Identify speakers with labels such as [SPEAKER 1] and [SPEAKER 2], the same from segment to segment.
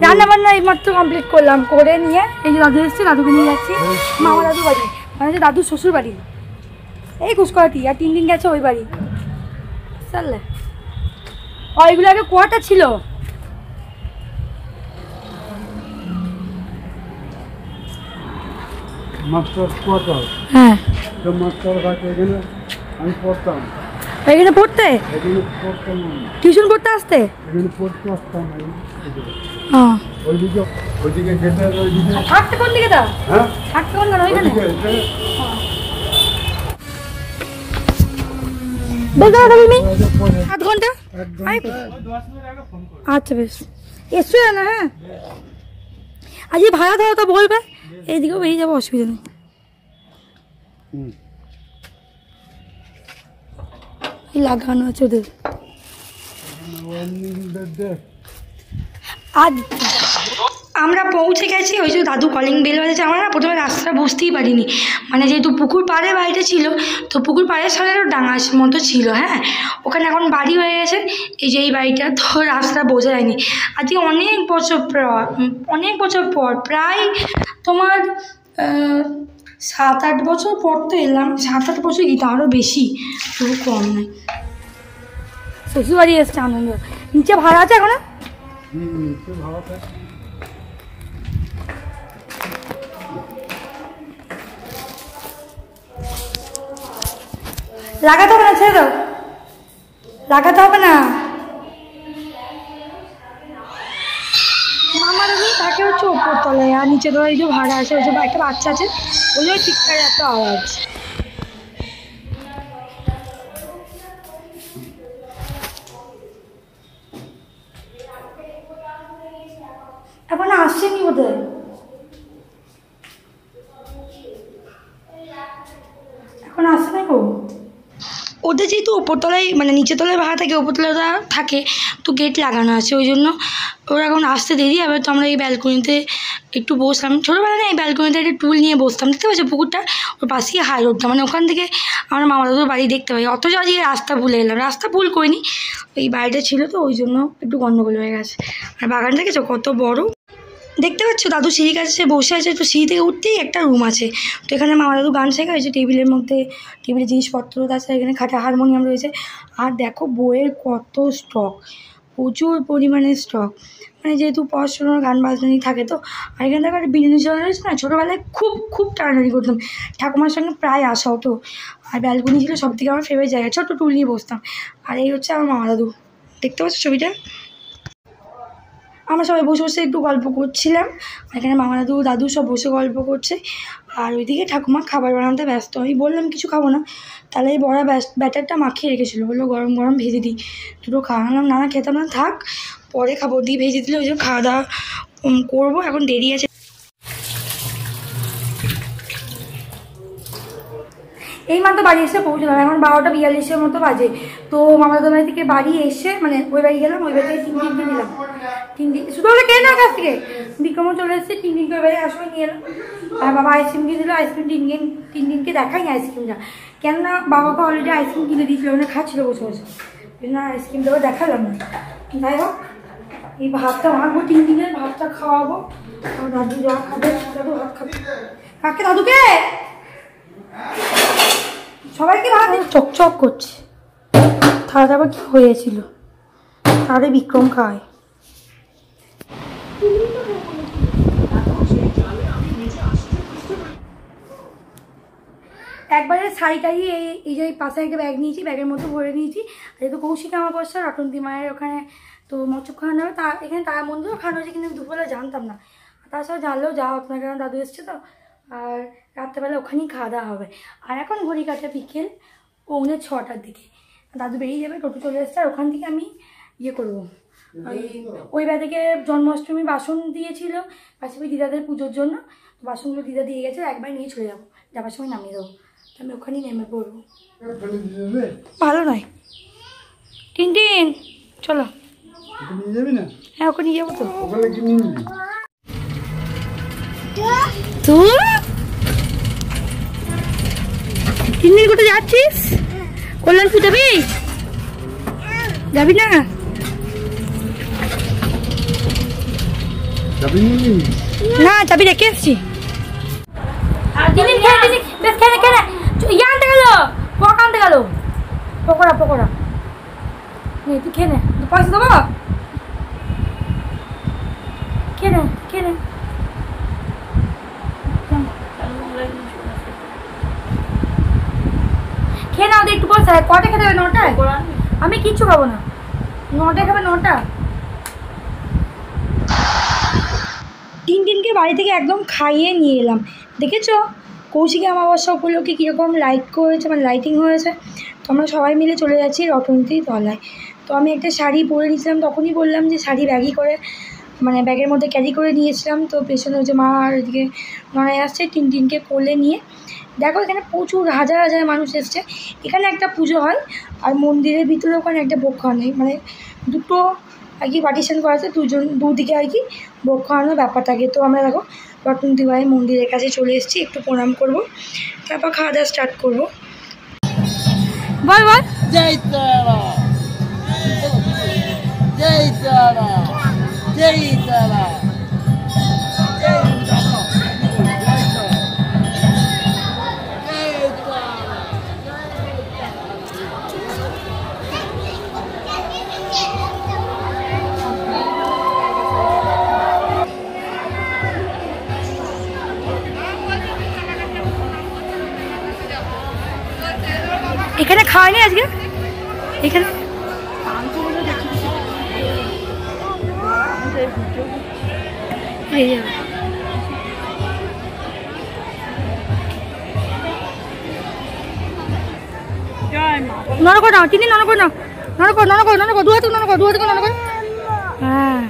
[SPEAKER 1] রান্না বান্না এইমাত্র কমপ্লিট করলাম, করে নিয়ে এই যে দাদু এসছে, দাদুকে নিয়ে যাচ্ছি মামা দাদু বাড়ি, মানে যে দাদুর শ্বশুর বাড়ি এই কুসকরাটি, আর 3 দিন গেছে ওই বাড়ি চললে। ওইগুলো আগে কুয়াটা ছিল, হ্যাঁ
[SPEAKER 2] আমি পড়তাম
[SPEAKER 1] এখানে পড়তে, টিউশন করতে আসতে, থাকতে কোন দিকে দাও, থাকতে কোন গান ওইখানে আধ ঘন্টা, আচ্ছা বেশ এসছো না। হ্যাঁ আজ ভাড়া ধরো তো বলবে, এইদিকেও বেরিয়ে যাবো, অসুবিধা নেই। লাগানো আছে ওদের আজ। আমরা পৌঁছে গেছি, ওই যে দাদু কলিং বেল বাজেছে। আমরা না প্রথমে রাস্তাটা বুঝতেই পারিনি, মানে যেহেতু পুকুর পাড়ে বাড়িটা ছিল, তো পুকুর পাড়ের সামনে একটা ডাঙা মতো ছিল, হ্যাঁ ওখানে এখন বাড়ি হয়ে গেছে এই যে এই বাড়িটা, তো রাস্তা বোঝা যায়নি। আজকে অনেক বছর পর প্রায় তোমার 7-8 বছর পর তো এলাম, 7-8 বছর কি তারও বেশি, তবু কম নয়। শ্বশুরবাড়ি এসছে আনন্দ। নিচে ভাড়া আছে এখন, লাগাতে হবে না, ছেড়ে দাও, লাগাতে হবে না। মামার তাকে হচ্ছে ওপর তলায়, আর নিচে ধরো এই যে ভাড়া আছে, ওই যে একটা বাচ্চা আছে, ওই যে চিৎকার এত আওয়াজ। এখন আসছেনি ওদের, এখন আসছে না গো। ওদের যেহেতু ওপরতলায় মানে নিচের তলায় ভাড়া থাকে, ওপরতলায় থাকে, তো গেট লাগানো আছে, ওই জন্য ওরা এখন আসতে দেরি। এবার তো আমরা এই ব্যালকনিতে একটু বসলাম, ছোটোবেলা না এই ব্যালকনিতে একটা টুল নিয়ে বসতাম, দেখতে পাচ্ছি পুকুরটা ওর পাশেই হাই রোডটা, মানে ওখান থেকে আমরা মামা দাদুর বাড়ি দেখতে পাই। অথচ আজকে রাস্তা ভুলে এলাম, রাস্তা ভুল করিনি, ওই বাড়িটা ছিল তো ওই জন্য একটু গন্ডগোল হয়ে গেছে। আর বাগানটা দেখেছো কত বড়, দেখতে পাচ্ছ দাদু সিঁড়ির কাছে সে বসে আছে, তো সিঁড়ি থেকে উঠতেই একটা রুম আছে, তো এখানে মামা দাদু গান শেখা হয়েছে, টেবিলের মধ্যে টেবিলের জিনিসপত্র আছে, এখানে খাটা হারমোনিয়াম রয়েছে। আর দেখো বইয়ের কত স্টক, প্রচুর পরিমাণে স্টক, মানে যেহেতু পড়াশোনার গান বাজনাই থাকে তো। আর এখানে দেখো একটা বিরিয়ানি চলে রয়েছে না, ছোটোবেলায় খুব টানাটানি করতাম, ঠাকুমার সঙ্গে প্রায় আসা হতো। আর ব্যালকনি ছিল সব থেকে আমার ফেভারিট জায়গা, ছোট্ট টুল নিয়ে বসতাম। আর এই হচ্ছে আমার মামা দাদু, দেখতে পাচ্ছ ছবিটা। আমরা সবাই বসে বসে একটু গল্প করছিলাম, এখানে মামা দাদু সব বসে গল্প করছে, আর ওইদিকে ঠাকুমা খাবার বানাতে ব্যস্ত। আমি বললাম কিছু খাবো না, তাহলে এই বড়া ব্যাটারটা মাখিয়ে রেখেছিলো, বললো গরম গরম ভেজে দিই, দুটো খাওয়ালাম। না খেতাম না, থাক পরে খাবো, দিয়ে ভেজে দিলে ওই জন্য খাওয়া দাওয়া করবো, এখন দেরি আছে। এই মাত্র বাড়ি এসে পৌঁছলাম, এখন 12টা 42 মতো বাজে। তো মামা দাদুর বাড়ি থেকে বাড়ি এসে মানে ওই বাড়ি গেলাম, ওই বাড়ি থেকে 3 দিনকে নিলাম, 3 দিন শুধু আমরা খেয়ে না কাছ থেকে বিক্রমও চলে এসেছে, 3 দিনকে ওই বাড়ি আসবে নিয়ে এলাম। আর বাবা আইসক্রিম কিনে দিল, আইসক্রিম 3 দিনকে দেখাই আইসক্রিমটা, কেননা বাবাকে অলরেডি আইসক্রিম কিনে দিয়েছিল, মানে খাচ্ছিল বসে বসে, না আইসক্রিম দেবো দেখালাম না। যাই হোক এই ভাতটা মাখবো, 3 দিনের ভাতটা খাওয়াবো, দাদু যা খাবে, দাদু ভাত খাবে, কাকে দাদুকে সবাইকে ভাত চকচক করছে। থালাটা আবার কি হয়েছিল, তাহলে বিক্রম খায়। একবারে শাড়িটাই এই যে পাশে একটা ব্যাগ নিয়েছি, ব্যাগের মতো ভরে নিয়েছি। যেহেতু কৌশিক আমার বসা রটন্তি মায়ের ওখানে তো মৎস্য খাওয়ানো হবে, তা এখানে তারা মন্দিরও খাওয়ানো হয়েছে, কিন্তু দুপুরবেলা জানতাম না, তাছাড়া জানলেও যাওয়া হতো না, কারণ দাদু এসছে তো। আর রাত্রেবেলা ওখানেই খাওয়া দাওয়া হবে। আর এখন ঘড়ি কাটা বিকেল 6:45-র দিকে, দাদু বেরিয়ে যাবে, টোটো চলে এসছে। আর ওখান থেকে আমি ইয়ে করবো, ওই বাড়ি থেকে জন্মাষ্টমী বাসন দিয়েছিল পাশাপাশি দিদাদের পুজোর জন্য, বাসনগুলো দিদা দিয়ে গেছে, একবার নিয়ে চলে যাবো, যাবার সময় নামিয়ে দেবো, আমি ওখানেই নেমে পড়বো। ভালো নয় টিনটিন, চলো। হ্যাঁ ওখানে নিয়ে যাবো তো। টিনটিন কোথায় যাচ্ছিস? কল্যাণপুর যাবি? যাবি না? না চাবি রেখে এসছি। আনতে গেল পকা আনতে গেল পকোড়া পকোড়া তুই খেয়ে নে পয়সা দেবো খেয়ে নে খেয়ে নে খেয়ে নাও একটু বসে কটা খেতে হবে 9টায় আমি কিচ্ছু খাবো না 9টায় খাবে 9টা টিনকে বাড়ি থেকে একদম খাইয়ে নিয়ে এলাম দেখেছো কৌশিকী অমাবস্যা উপলক্ষে কীরকম লাইট করেছে মানে লাইটিং হয়েছে তো আমরা সবাই মিলে চলে যাচ্ছি রটন্তী তলায় তো আমি একটা শাড়ি পরে নিয়েছিলাম তখনই বললাম যে শাড়ি ব্যাগই করে মানে ব্যাগের মধ্যে ক্যারি করে নিয়েছিলাম তো পেছনে হচ্ছে মা আর এদিকে নড়াই আসছে টিনকে কোলে নিয়ে দেখো এখানে প্রচুর হাজার হাজার মানুষ এসছে এখানে একটা পুজো হয় আর মন্দিরের ভিতরে ওখানে একটা ভোগ খাওয়ানো মানে দুটো আর কি পার্টিশন করা আছে দুদিকে আর কি ভোগ খাওয়ানোর ব্যাপার থাকে তো আমরা দেখো রটন্তী বাড়ি মন্দিরের কাছে চলে এসেছি একটু প্রণাম করব তারপর খাওয়া দাওয়া স্টার্ট করবো বল বল
[SPEAKER 2] জয় তারা জয় তারা জয় তারা
[SPEAKER 1] এখানে খাওয়াই নি আজকে এখানে নরকো নাও তিনি নরকো নাও নরকো নরকো নরকো দু হাতে নরকো নরকো হ্যাঁ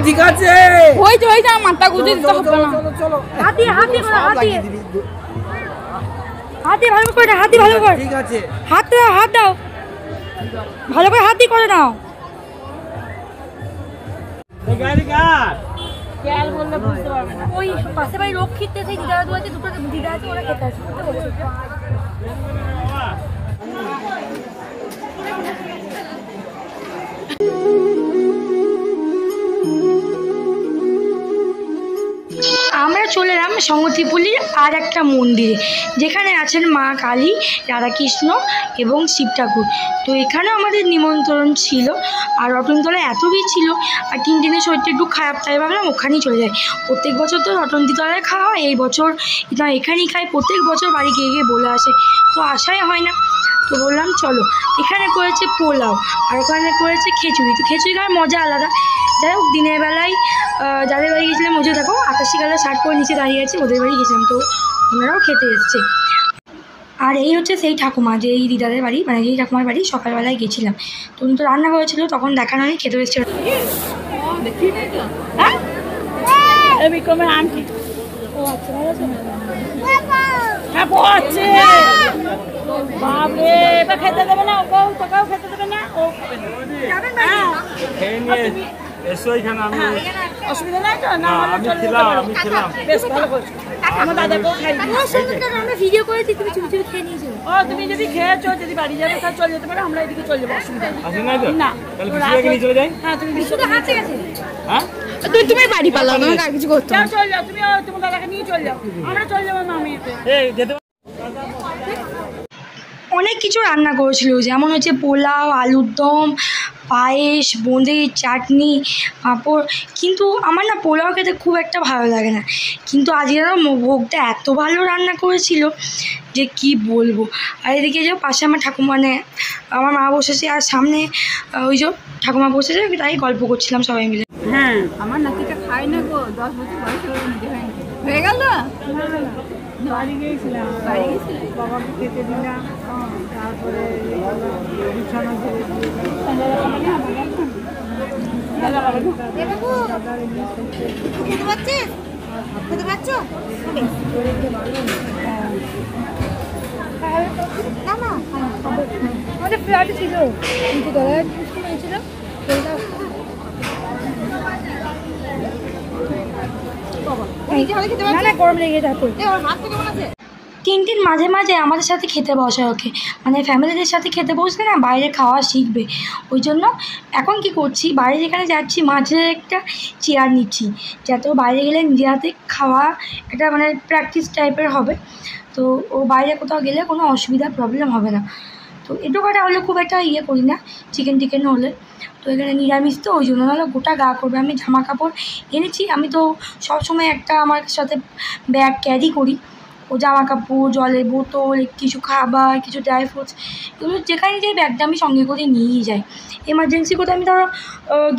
[SPEAKER 2] ঠিক আছে
[SPEAKER 1] ওই যে ওইটা মাথা গুজে দিতে হবে না
[SPEAKER 2] চলো
[SPEAKER 1] হাতি হাতি হাতি ভালো করে হাতি ভালো করে
[SPEAKER 2] ঠিক আছে
[SPEAKER 1] হাত দাও ভালো করে হাতি করে নাও
[SPEAKER 2] এই গাড়ি কার
[SPEAKER 1] কেল বললে বুঝতে পারবে না ওই পাশে বাড়ি রক্ষিতে সেই দিদা দুয়াতে দুটো দিদা আছে ওরা খেতে আসে বুঝতে বলছো আমরা চলে এলাম সংগতিপল্লীর আর একটা মন্দিরে যেখানে আছেন মা কালী রাধাকৃষ্ণ এবং শিব ঠাকুর তো এখানেও আমাদের নিমন্ত্রণ ছিল আর রটনতলায় এত ভিড় ছিল আর টিনের শরীরটা একটু খারাপ তাই ভাবলাম ওখানেই চলে যায় প্রত্যেক বছর তো রটনতলায় খাওয়া হয় এই বছর এখানেই খাই প্রত্যেক বছর বাড়ি গিয়ে গিয়ে বলে আসে তো আসাই হয় না তো বললাম চলো এখানে করেছে পোলাও আর ওখানে করেছে খিচুড়ি তো খিচুড়ি খাওয়ার মজা আলাদা যাই হোক দিনের বেলায় যাদের বাড়ি গেছিলাম ওই যে দেখো আকাশি কালার শার্ট পরে নিচে দাঁড়িয়ে আছে ওদের বাড়ি গেছিলাম তো ওনারাও খেতে এসছে আর এই হচ্ছে সেই ঠাকুমা যে এই দিদাদের বাড়ি মানে যেই ঠাকুমার বাড়ি সকালবেলায় গেছিলাম তো উনি তো রান্না করেছিল তখন দেখানো হয় খেতে এসছে
[SPEAKER 3] খেতে দেবে না তোকেও খেতে দেবে না অসুবিধা নাই তো না আমি খেলাম বেশ ভালো করছো আমার দাদাকেও খাই
[SPEAKER 1] আমরা ভিডিও করেছি তুমি চুপি চুপি খেয়ে নিয়েছো
[SPEAKER 3] ও তুমি যদি খেয়েছো যদি বাড়ি যাবে তাহলে চলে যেতে পারো আমরা এদিকে চলে যাবো অসুবিধা না
[SPEAKER 2] চলে যাই
[SPEAKER 3] হ্যাঁ তুমি
[SPEAKER 1] শুধু হাতে গেছে
[SPEAKER 2] হ্যাঁ
[SPEAKER 1] তুমি বাড়ি পালাও না আর কিছু করতে
[SPEAKER 3] যাও চলে যাও তুমি তোমার দাদাকে নিয়ে চলে যাও আমরা চলে যাবো মামিতে
[SPEAKER 2] এই যেতে
[SPEAKER 1] অনেক কিছু রান্না করেছিল, যেমন হচ্ছে পোলাও, আলুর দম, পায়েস, বোঁদের চাটনি, পাঁপড়। কিন্তু আমার না পোলাও খেতে খুব একটা ভালো লাগে না, কিন্তু আজকে ভোগটা এত ভালো রান্না করেছিল যে কি বলবো। আর এদিকে যে পাশে আমার ঠাকুমা, মানে আমার মা বসেছে, আর সামনে ওই যে ঠাকুমা বসেছে, তাই গল্প করছিলাম সবাই মিলে।
[SPEAKER 3] হ্যাঁ, আমার নাতিটা খায় না গো, 10 বছর বয়স হয়ে গেল। বাড়ি গিয়েছিলাম, বাবাকে খেতে দিলাম, তারপরে বিছানা ছেড়ে আমাদের ফ্ল্যাটে ছিল, কিন্তু তলায় হয়েছিল। গরম লেগে
[SPEAKER 1] টিনটিন মাঝে মাঝে আমাদের সাথে খেতে বসে, ওকে মানে ফ্যামিলিদের সাথে খেতে বসলে না বাইরে খাওয়া শিখবে। ওই জন্য এখন কি করছি, বাইরে যেখানে যাচ্ছি মাঝে একটা চেয়ার নিচ্ছি, যাতে ও বাইরে গেলে নিজে হাতে খাওয়া একটা মানে প্র্যাকটিস টাইপের হবে। তো ও বাইরে কোথাও গেলে কোনো অসুবিধা প্রবলেম হবে না। তো এটো কাটা হলে খুব একটা ইয়ে করি না, চিকেন টিকেন হলে। তো এখানে নিরামিষ তো ওই জন্য, নাহলে গোটা গা করবে। আমি জামা কাপড় এনেছি, আমি তো সবসময় একটা আমার সাথে ব্যাগ ক্যারি করি, ও জামা কাপড়, জলের বোতল, কিছু খাবার, কিছু ড্রাই ফ্রুটস, এগুলো যেখানে যাই ব্যাগটা আমি সঙ্গে করে নিয়েই যাই। এমার্জেন্সি কোথাও আমি ধরো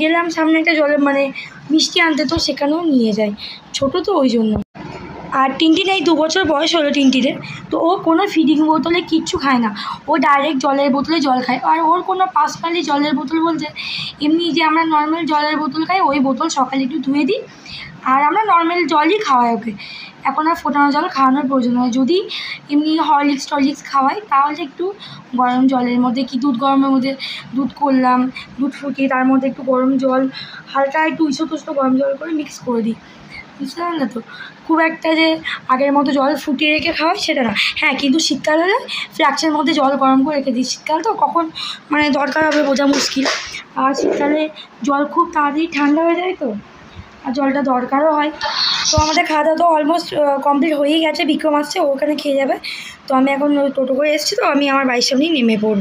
[SPEAKER 1] গেলাম সামনে একটা জলের মানে মিষ্টি আনতে, তো সেখানেও নিয়ে যাই, ছোটো তো ওই জন্য। আর টিনটিন এই 2 বছর বয়স হলো টিনটিনের, তো ও কোনো ফিডিং বোতলে কিচ্ছু খায় না, ও ডাইরেক্ট জলের বোতলে জল খায়। আর ওর কোনো পার্সোনালি জলের বোতল বলতে এমনি যে আমরা নর্মাল জলের বোতল খাই, ওই বোতল সকালে একটু ধুয়ে দিই, আর আমরা নর্মাল জলই খাওয়াই ওকে। এখন আর ফোটানো জল খাওয়ানোর প্রয়োজন হয়। যদি এমনি হরলিক্স টরলিক্স খাওয়াই, তাহলে একটু গরম জলের মধ্যে কি দুধ গরমের মধ্যে দুধ করলাম, দুধ ফুটিয়ে তার মধ্যে একটু গরম জল, হালকা একটু উষ্ণ গরম জল করে মিক্স করে দিই, বুঝতে পারলে তো। খুব একটা যে আগের মতো জল ফুটিয়ে রেখে খাওয়াই সেটা না। হ্যাঁ, কিন্তু শীতকাল হলে ফ্ল্যাক্সের মধ্যে জল গরম করে রেখে দিই। শীতকাল তো কখন মানে দরকার হবে বোঝা মুশকিল, আর শীতকালে জল খুব তাড়াতাড়ি ঠান্ডা হয়ে যায় তো, আর জলটা দরকারও হয়। তো আমাদের খাওয়া দাওয়া তো অলমোস্ট কমপ্লিট হয়েই গেছে, বিক্রম আসছে, ও ওখানে খেয়ে যাবে। তো আমি এখন টোটো করে এসেছি, তো আমি আমার বাড়ির সামনেই নেমে পড়বো।